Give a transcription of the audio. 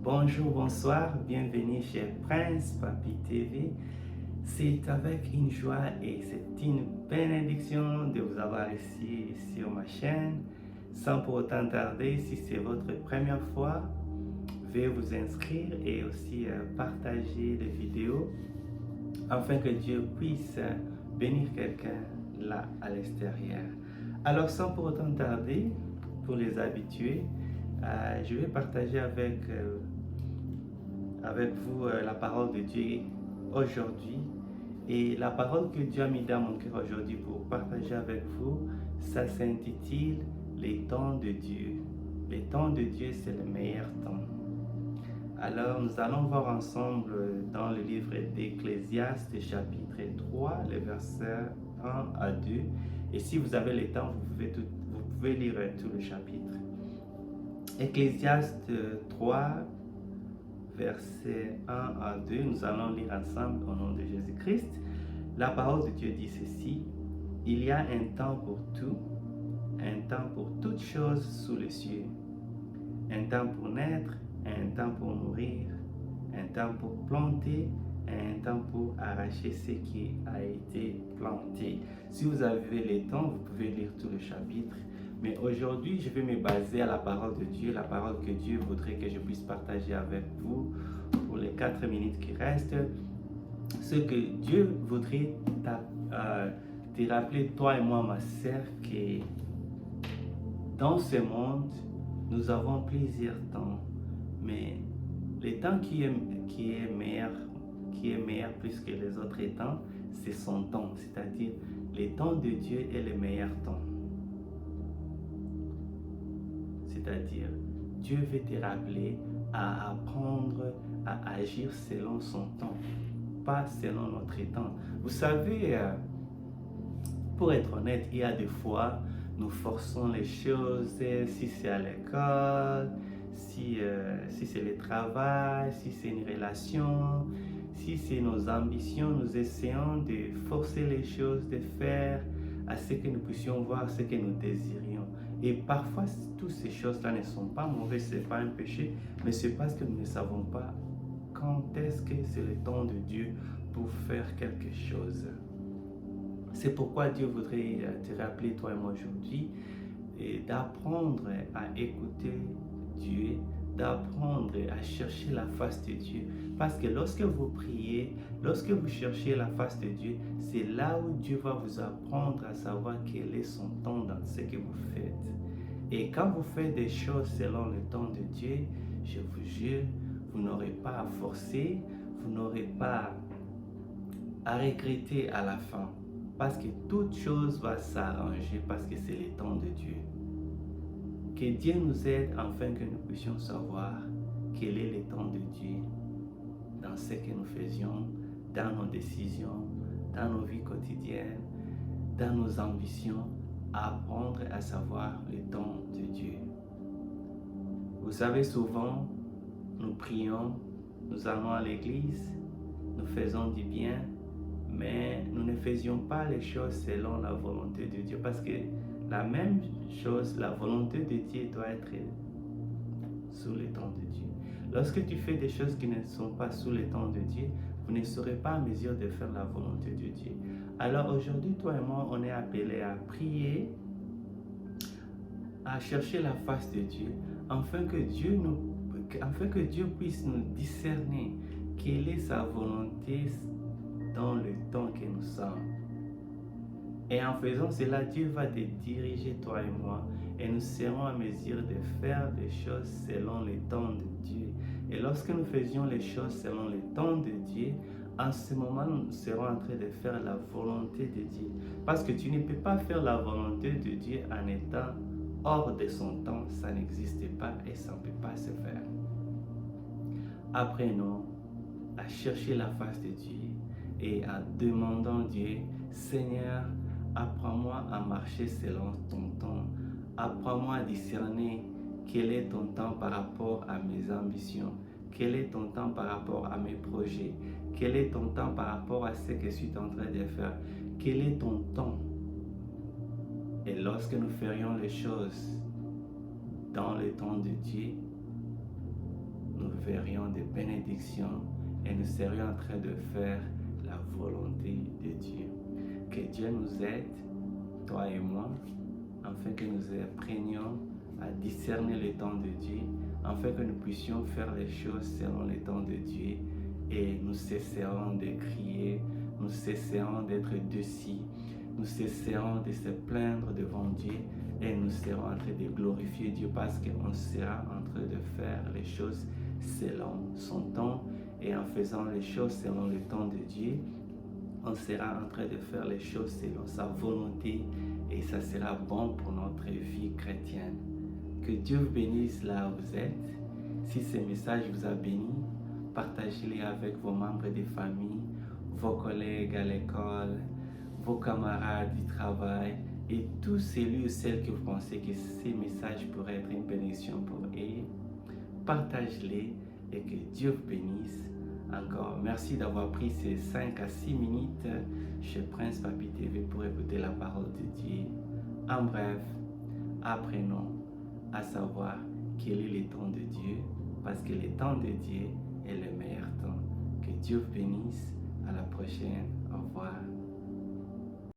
Bonjour, bonsoir, bienvenue chez Prince Papi TV. C'est avec une joie et c'est une bénédiction de vous avoir ici sur ma chaîne. Sans pour autant tarder, si c'est votre première fois, veuillez vous inscrire et aussi partager les vidéos afin que Dieu puisse bénir quelqu'un là à l'extérieur. Alors sans pour autant tarder, pour les habitués, je vais partager avec vous la parole de Dieu aujourd'hui. Et la parole que Dieu a mis dans mon cœur aujourd'hui pour partager avec vous, ça s'intitule Les temps de Dieu. Les temps de Dieu, c'est le meilleur temps. Alors, nous allons voir ensemble dans le livre d'Ecclésiaste, chapitre 3, les versets 1 à 2. Et si vous avez le temps, vous pouvez lire tout le chapitre. Ecclésiaste 3, versets 1 à 2, nous allons lire ensemble au nom de Jésus-Christ. La parole de Dieu dit ceci: il y a un temps pour tout, un temps pour toutes choses sous les cieux, un temps pour naître, un temps pour mourir, un temps pour planter, un temps pour arracher ce qui a été planté. Si vous avez le temps, vous pouvez lire tout le chapitre. Mais aujourd'hui, je vais me baser à la parole de Dieu, la parole que Dieu voudrait que je puisse partager avec vous pour les 4 minutes qui restent. Ce que Dieu voudrait te rappeler, toi et moi, ma sœur, que dans ce monde, nous avons plusieurs temps. Mais le temps qui est meilleur plus que les autres temps, c'est son temps. C'est-à-dire, le temps de Dieu est le meilleur temps. C'est-à-dire, Dieu veut te rappeler à apprendre à agir selon son temps, pas selon notre temps. Vous savez, pour être honnête, il y a des fois, nous forçons les choses, si c'est à l'école, si c'est le travail, si c'est une relation, si c'est nos ambitions, nous essayons de forcer les choses, de faire à ce que nous puissions voir ce que nous désirions. Et parfois, toutes ces choses-là ne sont pas mauvaises, ce n'est pas un péché, mais c'est parce que nous ne savons pas quand est-ce que c'est le temps de Dieu pour faire quelque chose. C'est pourquoi Dieu voudrait te rappeler, toi et moi, aujourd'hui, d'apprendre à écouter Dieu, d'apprendre à chercher la face de Dieu. Parce que lorsque vous priez, lorsque vous cherchez la face de Dieu, c'est là où Dieu va vous apprendre à savoir quel est son temps dans ce que vous faites. Et quand vous faites des choses selon le temps de Dieu, je vous jure, vous n'aurez pas à forcer, vous n'aurez pas à regretter à la fin. Parce que toute chose va s'arranger parce que c'est le temps de Dieu. Que Dieu nous aide afin que nous puissions savoir quel est le temps de Dieu dans ce que nous faisions, dans nos décisions, dans nos vies quotidiennes, dans nos ambitions, apprendre à savoir le temps de Dieu. Vous savez, souvent, nous prions, nous allons à l'église, nous faisons du bien, mais nous ne faisions pas les choses selon la volonté de Dieu, parce que la même chose, la volonté de Dieu doit être sous le temps de Dieu. Lorsque tu fais des choses qui ne sont pas sous le temps de Dieu, vous ne serez pas en mesure de faire la volonté de Dieu. Alors aujourd'hui, toi et moi, on est appelés à prier, à chercher la face de Dieu, afin que Dieu puisse nous discerner quelle est sa volonté dans le temps que nous sommes. Et en faisant cela, Dieu va te diriger, toi et moi, et nous serons en mesure de faire des choses selon le temps de Dieu. Et lorsque nous faisions les choses selon le temps de Dieu, en ce moment, nous serons en train de faire la volonté de Dieu. Parce que tu ne peux pas faire la volonté de Dieu en étant hors de son temps. Ça n'existe pas et ça ne peut pas se faire. Apprenons à chercher la face de Dieu et en demandant Dieu, Seigneur, apprends-moi à marcher selon ton temps. Apprends-moi à discerner quel est ton temps par rapport à mes ambitions. Quel est ton temps par rapport à mes projets? Quel est ton temps par rapport à ce que je suis en train de faire? Quel est ton temps? Et lorsque nous ferions les choses dans le temps de Dieu, nous verrions des bénédictions et nous serions en train de faire la volonté de Dieu. Que Dieu nous aide, toi et moi, afin que nous apprenions à discerner le temps de Dieu, afin que nous puissions faire les choses selon le temps de Dieu, et nous cesserons de crier, nous cesserons d'être dociles, nous cesserons de se plaindre devant Dieu, et nous serons en train de glorifier Dieu parce qu'on sera en train de faire les choses selon son temps, et en faisant les choses selon le temps de Dieu, on sera en train de faire les choses selon sa volonté, et ça sera bon pour notre vie chrétienne. Que Dieu vous bénisse là où vous êtes. Si ce message vous a béni, partagez-les avec vos membres de famille, vos collègues à l'école, vos camarades du travail et tous celui ou celles que vous pensez que ces messages pourraient être une bénédiction pour eux. Partagez-les et que Dieu vous bénisse. Encore, merci d'avoir pris ces 5 à 6 minutes chez Prince Papi TV pour écouter la parole de Dieu. En bref, apprenons à savoir quel est le temps de Dieu, parce que le temps de Dieu est le meilleur temps. Que Dieu vous bénisse. À la prochaine. Au revoir.